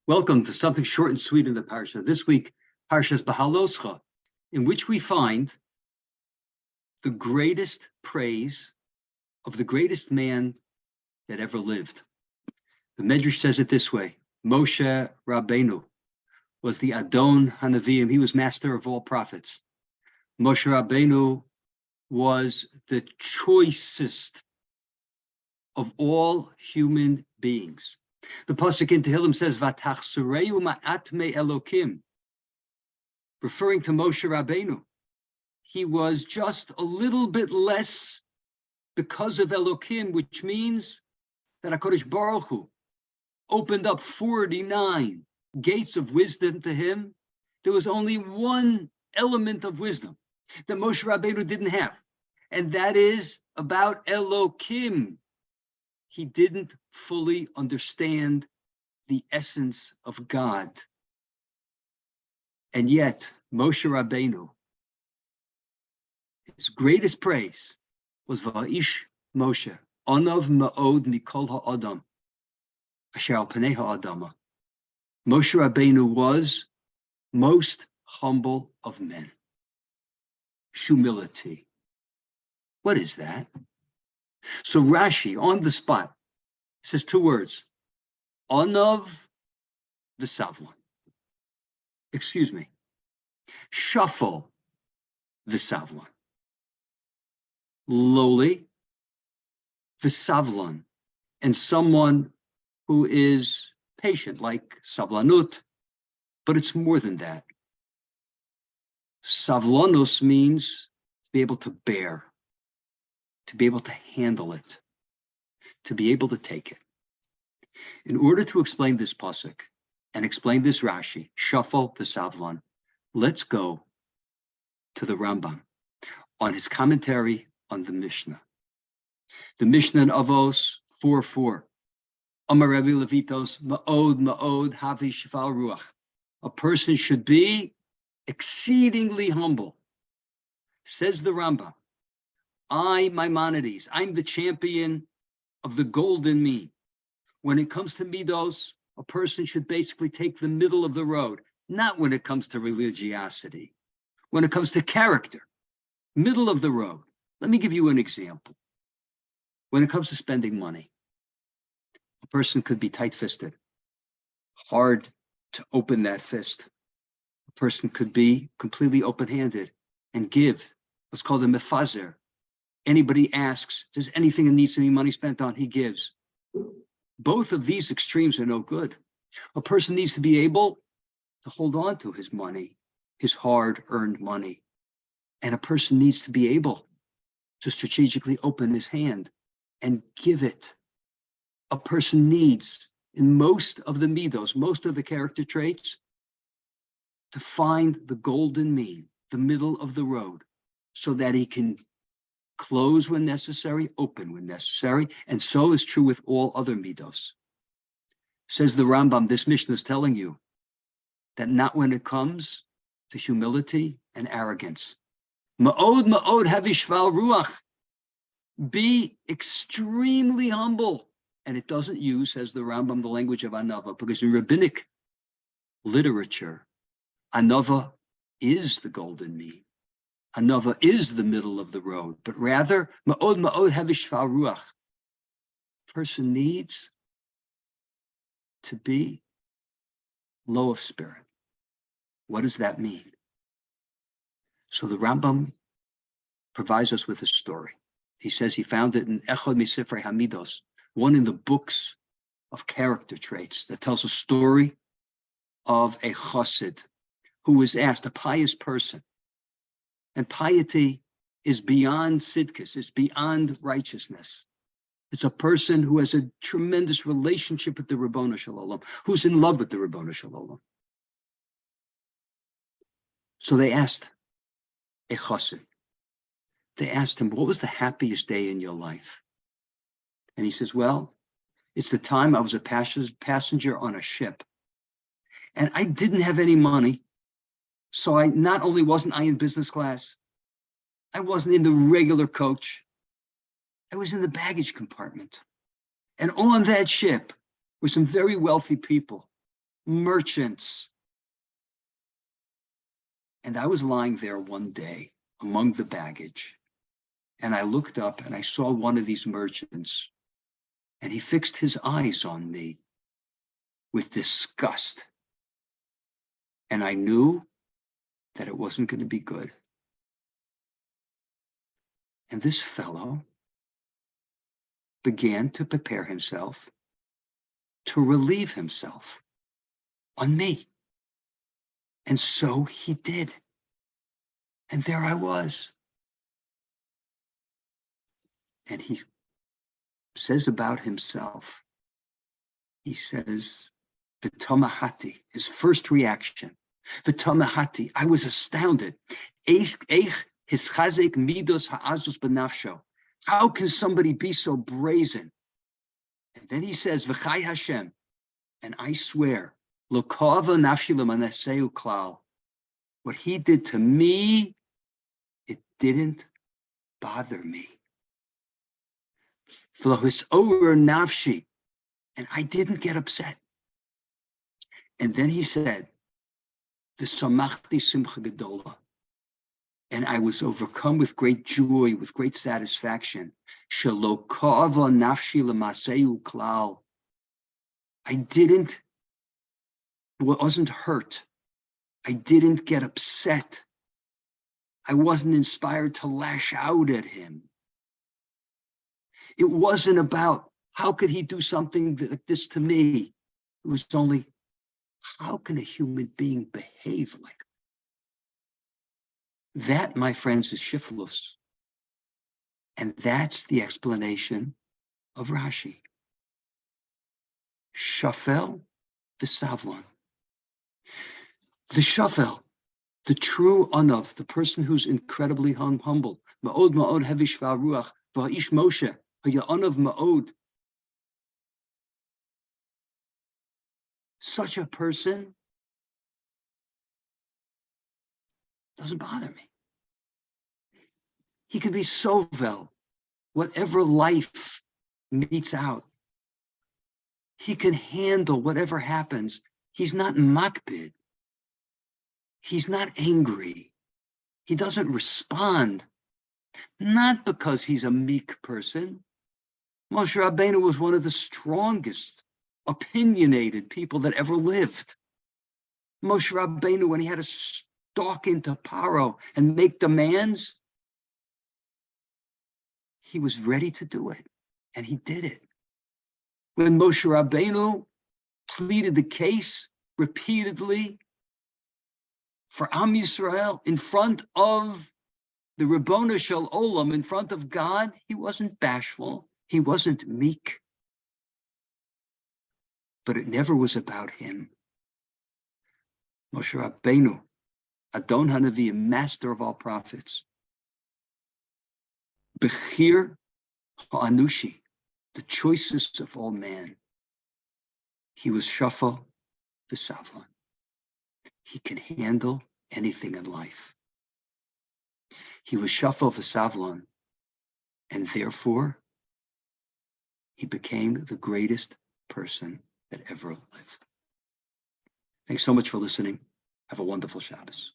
Welcome to something short and sweet in the Parsha. This week, Parshas Beha'aloscha, in which we find the greatest praise of the greatest man that ever lived. The Medrash says it this way: Moshe Rabbeinu was the Adon Hanavim. He was master of all prophets. Moshe Rabbeinu was the choicest of all human beings. The pasuk in Tehillim says, "Vatachsureu ma'at me Elokim," referring to Moshe Rabbeinu. He was just a little bit less because of Elokim, which means that HaKadosh Baruch Hu opened up 49 gates of wisdom to him. There was only one element of wisdom that Moshe Rabbeinu didn't have, and that is about Elokim. He didn't fully understand the essence of God. And yet, Moshe Rabbeinu, his greatest praise was Va'ish Moshe, Onav Ma'od Mikol Ha'adam, Asher al Panei Ha'adama. Moshe Rabbeinu was most humble of men. Humility. What is that? So Rashi, on the spot, says two words: Onav v'savlan. Excuse me. Shuffle v'savlan. Lowly v'savlan. And someone who is patient, like savlanut, but it's more than that. Savlanus means to be able to bear, to be able to handle it, to be able to take it. In order to explain this pasuk and explain this Rashi, Shafal v'Savlan, let's go to the Rambam on his commentary on the Mishnah. The Mishnah in Avos 4:4. Amar Rabbi Levitos, Ma'od Ma'od Havi Shifal Ruach. A person should be exceedingly humble. Says the Rambam, I, Maimonides, I'm the champion of the golden mean. When it comes to midos, a person should basically take the middle of the road, not when it comes to religiosity. When it comes to character, middle of the road. Let me give you an example. When it comes to spending money, a person could be tight-fisted, hard to open that fist. A person could be completely open-handed and give what's called a mefazer. Anybody asks, does anything that needs to be money spent on, he gives. Both of these extremes are no good. A person needs to be able to hold on to his money, his hard-earned money. And a person needs to be able to strategically open his hand and give it. A person needs, in most of the midos, most of the character traits, to find the golden mean, the middle of the road, so that he can close when necessary, open when necessary, and so is true with all other midos. Says the Rambam, this Mishnah is telling you that not when it comes to humility and arrogance. Ma'od ma'od havishval ruach. Be extremely humble. And it doesn't use, says the Rambam, the language of anava, because in rabbinic literature, anava is the golden mean. Anava is the middle of the road, but rather, ma'od ma'od havishval ruach. Person needs to be low of spirit. What does that mean? So the Rambam provides us with a story. He says he found it in Echad Misifrei Hamidos, one in the books of character traits, that tells a story of a chassid who was asked, a pious person. And piety is beyond tzidkis, it's beyond righteousness. It's a person who has a tremendous relationship with the Ribbono Shel Olam, who's in love with the Ribbono Shel Olam. So they asked a chassid, they asked him, what was the happiest day in your life? And he says, well, it's the time I was a passenger on a ship. And I didn't have any money. So I not only wasn't I in business class, I wasn't in the regular coach. I was in the baggage compartment. And on that ship were some very wealthy people merchants. And I was lying there one day among the baggage, and I looked up and I saw one of these merchants, and he fixed his eyes on me with disgust. And I knew that it wasn't going to be good. And this fellow began to prepare himself to relieve himself on me. And so he did. And there I was. And he says about himself, he says, V'tamahati, his first reaction, V'tamahati, I was astounded. Eich hischazek midos ha'azus b'nafsho. How can somebody be so brazen? And then he says, V'chai Hashem, and I swear, L'kava nafshi l'manaseu klal. What he did to me, it didn't bother me. V'lohis over nafshi, and I didn't get upset. And then he said, V'samachti simcha gedola, and I was overcome with great joy, with great satisfaction. Shelo ka'ava nafshi l'maseu klal. I wasn't hurt. I didn't get upset. I wasn't inspired to lash out at him. It wasn't about, how could he do something like this to me? It was only, how can a human being behave like that? That, my friends, is shiflus. And that's the explanation of Rashi. Shafel v'savlon. The shafel, the true anav, the person who's incredibly humble. Ma'od ma'od hevish v'aruach v'ha'ish Moshe ha'ya anav ma'od. Such a person doesn't bother me. He can be sovel, whatever life meets out. He can handle whatever happens. He's not makbid. He's not angry. He doesn't respond. Not because he's a meek person. Moshe Rabbeinu was one of the strongest, opinionated people that ever lived. Moshe Rabbeinu, when he had to stalk into Paro and make demands, he was ready to do it, and he did it. When Moshe Rabbeinu pleaded the case repeatedly for Am Yisrael in front of the Ribbona Shel Olam, in front of God, he wasn't bashful, he wasn't meek. But it never was about him. Moshe Rabbeinu, Adon Hanavi, master of all prophets, Bechir Ha'anushi, the choicest of all man. He was Shafal v'Savlon. He can handle anything in life. He was Shafal v'Savlon, and therefore he became the greatest person that ever lived. Thanks so much for listening. Have a wonderful Shabbos.